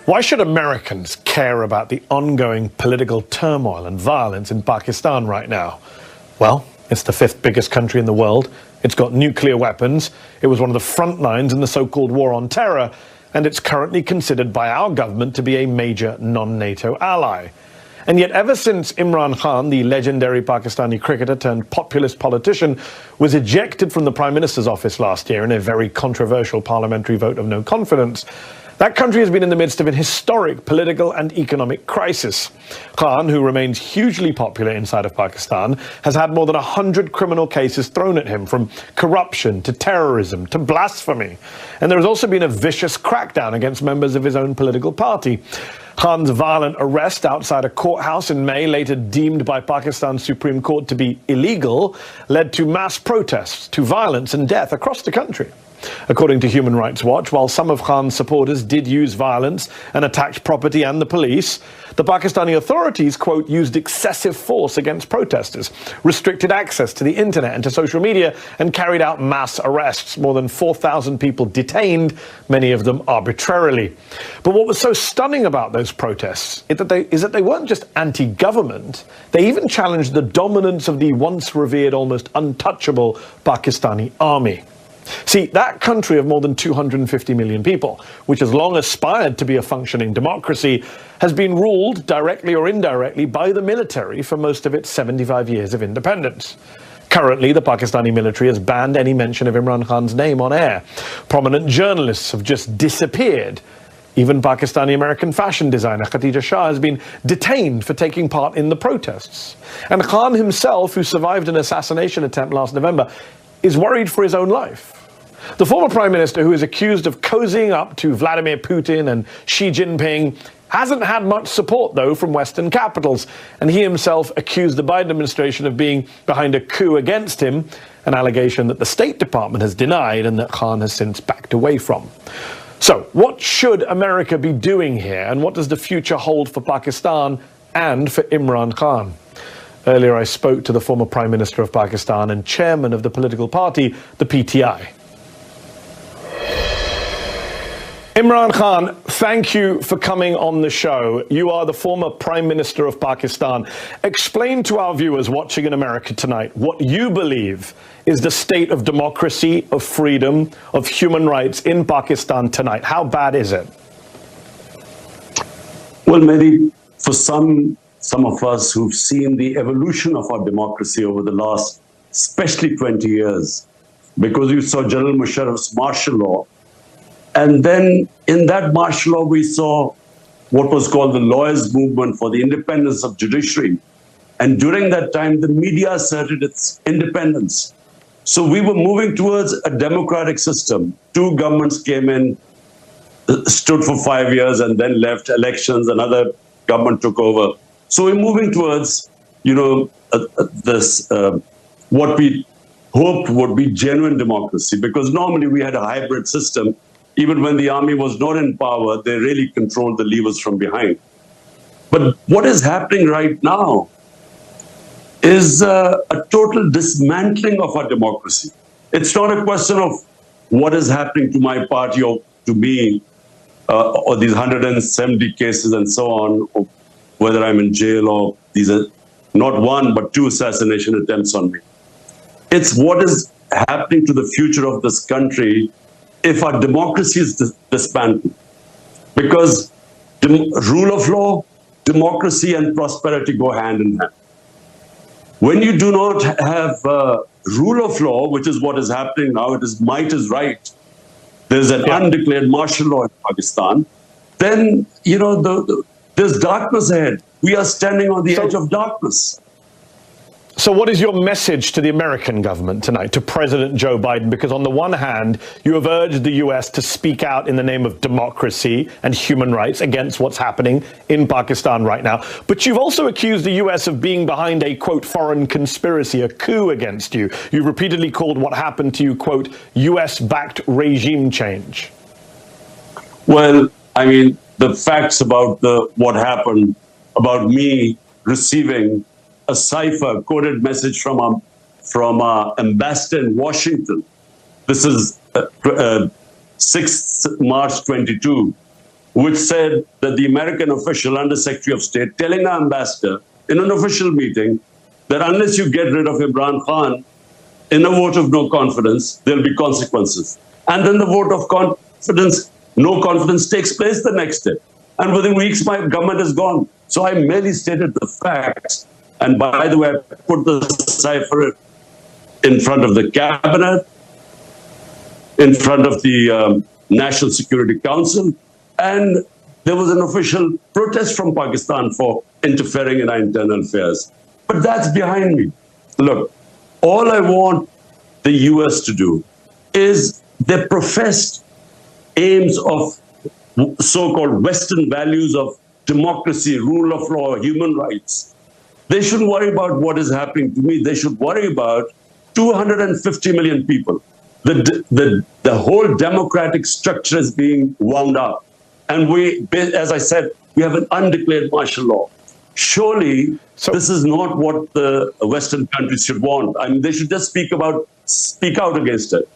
Why should Americans care about the ongoing political turmoil and violence in Pakistan right now? Well, it's the fifth biggest country in the world. It's got nuclear weapons. It was one of the front lines in the so-called war on terror, and it's currently considered by our government to be a major non-NATO ally. And yet ever since Imran Khan, the legendary Pakistani cricketer turned populist politician, was ejected from the Prime Minister's office last year in a very controversial parliamentary vote of no confidence, that country has been in the midst of an historic political and economic crisis. Khan, who remains hugely popular inside of Pakistan, has had more than 100 criminal cases thrown at him, from corruption to terrorism to blasphemy. And there has also been a vicious crackdown against members of his own political party. Khan's violent arrest outside a courthouse in May, later deemed by Pakistan's Supreme Court to be illegal, led to mass protests, to violence and death across the country. According to Human Rights Watch, while some of Khan's supporters did use violence and attacked property and the police, the Pakistani authorities, quote, used excessive force against protesters, restricted access to the internet and to social media, and carried out mass arrests. More than 4,000 people detained, many of them arbitrarily. But what was so stunning about those protests is that they weren't just anti-government. They even challenged the dominance of the once revered, almost untouchable Pakistani army. See, that country of more than 250 million people, which has long aspired to be a functioning democracy, has been ruled, directly or indirectly, by the military for most of its 75 years of independence. Currently, the Pakistani military has banned any mention of Imran Khan's name on air. Prominent journalists have just disappeared. Even Pakistani-American fashion designer Khatija Shah has been detained for taking part in the protests. And Khan himself, who survived an assassination attempt last November, is worried for his own life. The former prime minister, who is accused of cozying up to Vladimir Putin and Xi Jinping, hasn't had much support, though, from Western capitals, and he himself accused the Biden administration of being behind a coup against him, an allegation that the State Department has denied and that Khan has since backed away from. So, what should America be doing here, and what does the future hold for Pakistan and for Imran Khan? Earlier, I spoke to the former Prime Minister of Pakistan and chairman of the political party, the PTI. Imran Khan, thank you for coming on the show. You are the former Prime Minister of Pakistan. Explain to our viewers watching in America tonight what you believe is the state of democracy, of freedom, of human rights in Pakistan tonight. How bad is it? Well, Mehdi, for some of us who've seen the evolution of our democracy over the last, especially 20 years, because you saw General Musharraf's martial law, and then in that martial law, we saw what was called the lawyers' movement for the independence of judiciary. And during that time, the media asserted its independence. So we were moving towards a democratic system. Two governments came in, stood for 5 years, and then left elections. Another government took over. So we're moving towards, what we hoped would be genuine democracy, because normally we had a hybrid system. Even when the army was not in power, they really controlled the levers from behind. But what is happening right now is a total dismantling of our democracy. It's not a question of what is happening to my party or to me, or these 170 cases and so on, or whether I'm in jail, or these are not one, but two assassination attempts on me. It's what is happening to the future of this country if our democracy is disbanded. Because rule of law, democracy and prosperity go hand in hand. When you do not have rule of law, which is what is happening now, it is might is right. There's an undeclared martial law in Pakistan. Then, there's darkness ahead. We are standing on the edge of darkness. So what is your message to the American government tonight, to President Joe Biden? Because on the one hand, you have urged the US to speak out in the name of democracy and human rights against what's happening in Pakistan right now. But you've also accused the US of being behind a, quote, foreign conspiracy, a coup against you. You've repeatedly called what happened to you, quote, US-backed regime change. Well, I mean, the facts about what happened, about me receiving a cipher coded message from our ambassador in Washington. This is 6th March 22. which said that the American official, Under Secretary of State, telling our ambassador in an official meeting that unless you get rid of Imran Khan in a vote of no confidence, there'll be consequences. And then the vote of confidence, no confidence, takes place the next day. And within weeks, my government is gone. So I merely stated the facts. And by the way, I put the cipher in front of the cabinet, in front of the National Security Council, and there was an official protest from Pakistan for interfering in our internal affairs. But that's behind me. Look, all I want the US to do is their professed aims of so-called Western values of democracy, rule of law, human rights. They shouldn't worry about what is happening to me. They should worry about 250 million people. The whole democratic structure is being wound up. And we, as I said, we have an undeclared martial law. Surely, this is not what the Western countries should want. I mean, they should just speak out against it.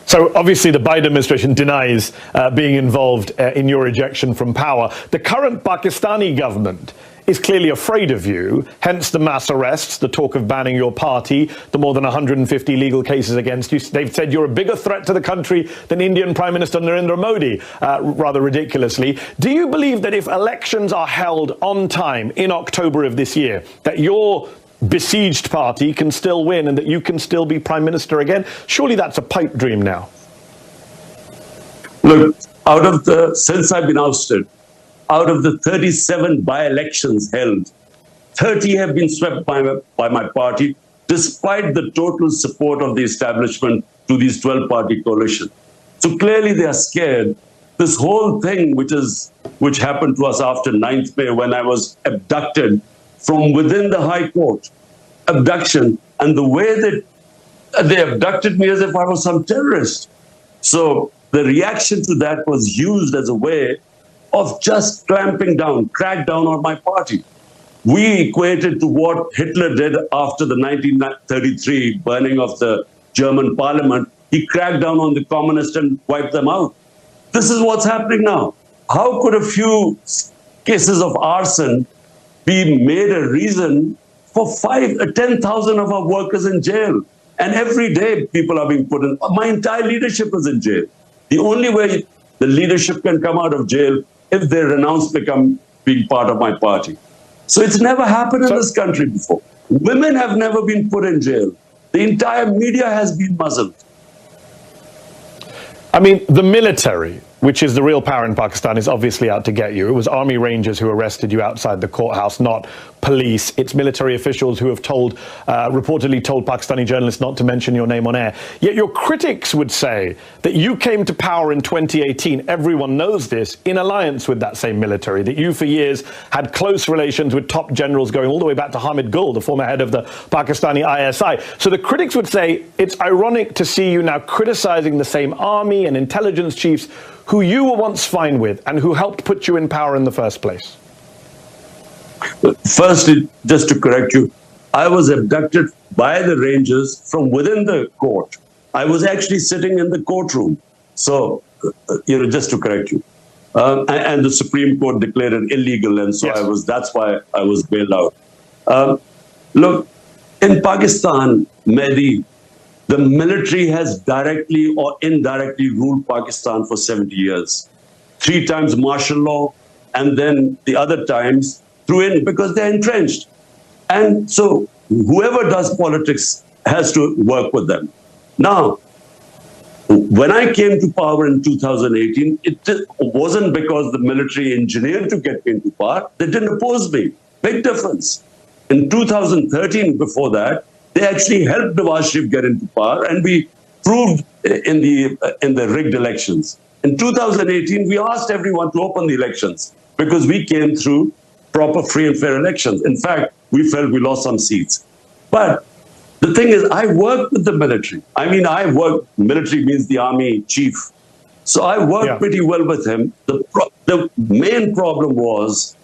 So obviously the Biden administration denies being involved in your ejection from power. The current Pakistani government is clearly afraid of you, hence the mass arrests, the talk of banning your party, the more than 150 legal cases against you. They've said you're a bigger threat to the country than Indian Prime Minister Narendra Modi, rather ridiculously. Do you believe that if elections are held on time in October of this year, that your besieged party can still win and that you can still be Prime Minister again? Surely that's a pipe dream now. Look, since I've been ousted, out of the 37 by-elections held, 30 have been swept by my party, despite the total support of the establishment to these 12-party coalition. So clearly they are scared. This whole thing, which happened to us after 9th May, when I was abducted from within the High Court, abduction, and the way that they abducted me as if I was some terrorist. So the reaction to that was used as a way of just clamping down, crack down on my party. We equated to what Hitler did after the 1933 burning of the German parliament. He cracked down on the communists and wiped them out. This is what's happening now. How could a few cases of arson be made a reason for 10,000 of our workers in jail? And every day people are being put in. My entire leadership is in jail. The only way the leadership can come out of jail if they renounce being part of my party. So it's never happened in this country before. Women have never been put in jail. The entire media has been muzzled. I mean, the military, which is the real power in Pakistan, is obviously out to get you. It was Army Rangers who arrested you outside the courthouse, not police. It's military officials who have reportedly told Pakistani journalists not to mention your name on air. Yet your critics would say that you came to power in 2018, everyone knows this, in alliance with that same military, that you for years had close relations with top generals going all the way back to Hamid Gul, the former head of the Pakistani ISI. So the critics would say it's ironic to see you now criticizing the same army and intelligence chiefs who you were once fine with and who helped put you in power in the first place. Firstly, just to correct you, I was abducted by the Rangers from within the court. I was actually sitting in the courtroom. So, just to correct you. And the Supreme Court declared it illegal, and so yes. That's why I was bailed out. Look, in Pakistan, Mehdi, the military has directly or indirectly ruled Pakistan for 70 years. 3 times martial law, and then the other times because they're entrenched. And so whoever does politics has to work with them. Now, when I came to power in 2018, it wasn't because the military engineered to get me into power. They didn't oppose me. Big difference. In 2013, before that, they actually helped Nawaz Sharif get into power, and we proved in the rigged elections. In 2018, we asked everyone to open the elections because we came through proper, free and fair elections. In fact, we felt we lost some seats. But the thing is, I worked with the military. I mean, military means the army chief. So I worked pretty well with him. The main problem was,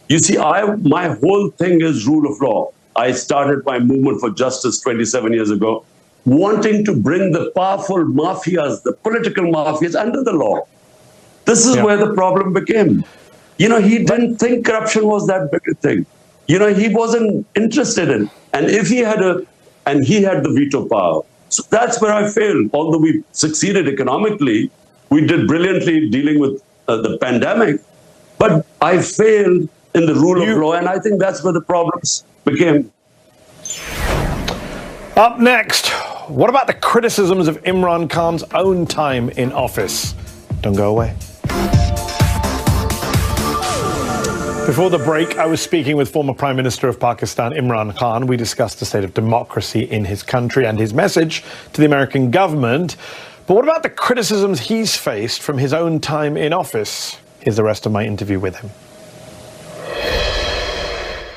you see, my whole thing is rule of law. I started my movement for justice 27 years ago, wanting to bring the powerful mafias, the political mafias, under the law. This is where the problem became. You know, he didn't think corruption was that big a thing. You know, he wasn't interested in. And if he had he had the veto power. So that's where I failed. Although we succeeded economically, we did brilliantly dealing with the pandemic, but I failed in the rule of law, and I think that's where the problems became. Up next, what about the criticisms of Imran Khan's own time in office? Don't go away. Before the break, I was speaking with former Prime Minister of Pakistan, Imran Khan. We discussed the state of democracy in his country and his message to the American government. But what about the criticisms he's faced from his own time in office? Here's the rest of my interview with him.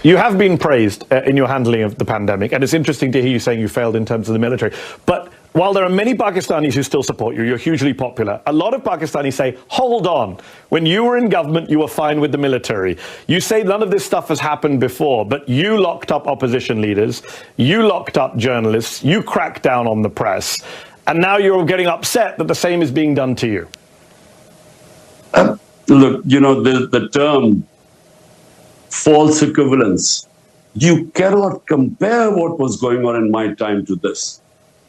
You have been praised in your handling of the pandemic, and it's interesting to hear you saying you failed in terms of the military. But while there are many Pakistanis who still support you, you're hugely popular, a lot of Pakistanis say, hold on, when you were in government, you were fine with the military. You say none of this stuff has happened before, but you locked up opposition leaders, you locked up journalists, you cracked down on the press, and now you're getting upset that the same is being done to you. Look, you know, the term false equivalence, you cannot compare what was going on in my time to this.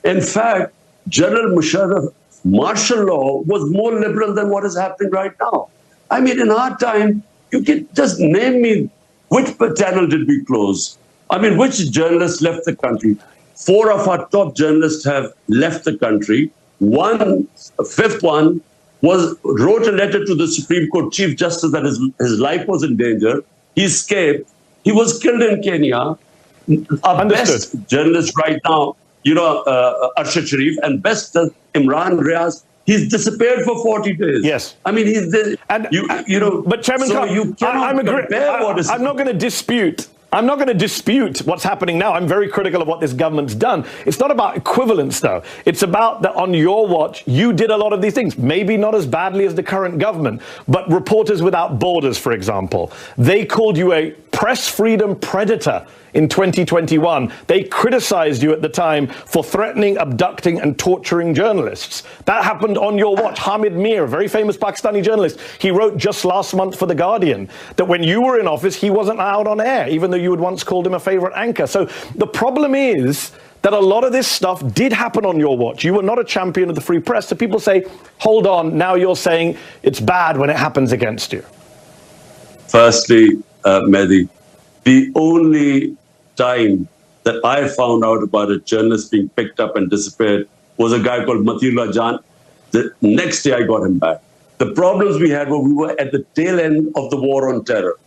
In fact, General Musharraf's martial law was more liberal than what is happening right now. I mean, in our time, you can just name me which channel did we close? I mean, which journalists left the country? 4 of our top journalists have left the country. One, a fifth one, wrote a letter to the Supreme Court Chief Justice that his life was in danger. He escaped. He was killed in Kenya. Our best journalist right now, you know, Arshad Sharif, and best Imran Riaz, he's disappeared for 40 days. Yes. I mean, he's you know. But Chairman so Khan, you cannot compare what is. I'm not going to dispute. I'm not going to dispute what's happening now. I'm very critical of what this government's done. It's not about equivalence, though. It's about that on your watch, you did a lot of these things. Maybe not as badly as the current government, but Reporters Without Borders, for example, they called you a press freedom predator in 2021. They criticized you at the time for threatening, abducting and torturing journalists. That happened on your watch. Hamid Mir, a very famous Pakistani journalist, he wrote just last month for The Guardian that when you were in office, he wasn't allowed on air, even though you had once called him a favorite anchor. So the problem is that a lot of this stuff did happen on your watch. You were not a champion of the free press. So people say, hold on, now you're saying it's bad when it happens against you. Firstly, Mehdi, the only time that I found out about a journalist being picked up and disappeared was a guy called Matiullah Jan. The next day I got him back. The problems we had were we were at the tail end of the war on terror.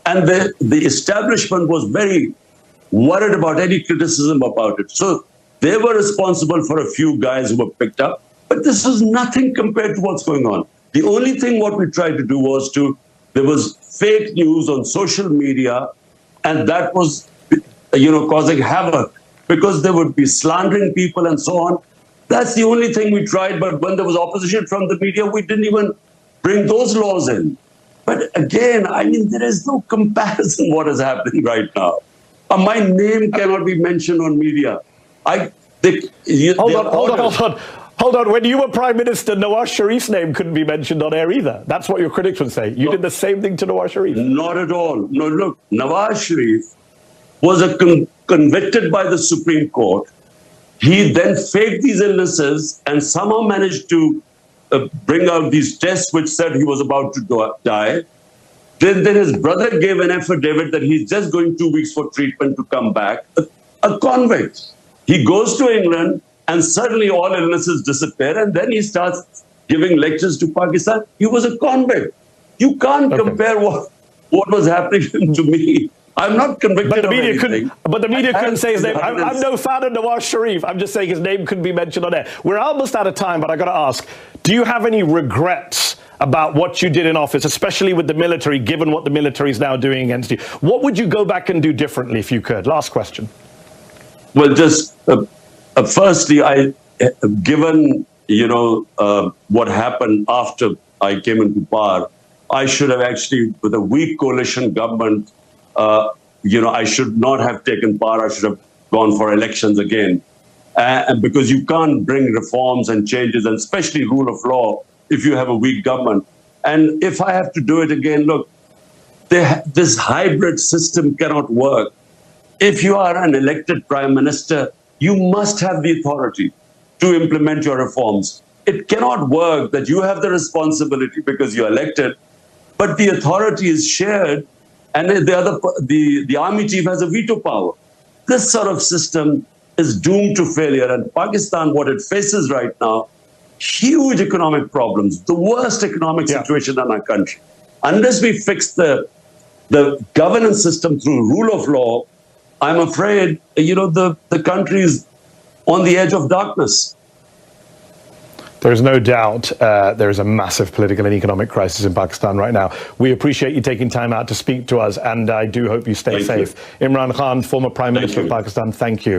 And the establishment was very worried about any criticism about it. So they were responsible for a few guys who were picked up, but this was nothing compared to what's going on. The only thing what we tried to do was there was fake news on social media, and that was, you know, causing havoc because they would be slandering people and so on. That's the only thing we tried. But when there was opposition from the media, we didn't even bring those laws in. But again, I mean, there is no comparison what is happening right now. My name cannot be mentioned on media. Hold on. When you were Prime Minister, Nawaz Sharif's name couldn't be mentioned on air either. That's what your critics would say. You did the same thing to Nawaz Sharif. Not at all. No, look, Nawaz Sharif was convicted by the Supreme Court. He then faked these illnesses and somehow managed to bring out these tests which said he was about to die. Then his brother gave an affidavit that he's just going 2 weeks for treatment to come back. A convict. He goes to England and suddenly all illnesses disappear, and then he starts giving lectures to Pakistan. He was a convict. You can't compare what was happening to me. I'm not convicted of anything. But the media couldn't say his name. I'm no fan of Nawaz Sharif. I'm just saying his name couldn't be mentioned on air. We're almost out of time, but I got to ask, do you have any regrets about what you did in office, especially with the military, given what the military is now doing against you? What would you go back and do differently if you could? Last question. Well, just firstly, given, you know, what happened after I came into power, I should have actually, with a weak coalition government, you know, I should not have taken power. I should have gone for elections again. And because you can't bring reforms and changes, and especially rule of law, if you have a weak government. And if I have to do it again, look, this hybrid system cannot work. If you are an elected prime minister, you must have the authority to implement your reforms. It cannot work that you have the responsibility because you're elected, but the authority is shared and the army chief has a veto power. This sort of system is doomed to failure. And Pakistan, what it faces right now, huge economic problems, the worst economic situation in our country. Unless we fix the governance system through rule of law, I'm afraid, the country is on the edge of darkness. There is no doubt there is a massive political and economic crisis in Pakistan right now. We appreciate you taking time out to speak to us, and I do hope you stay safe. Imran Khan, former Prime Minister of Pakistan, thank you.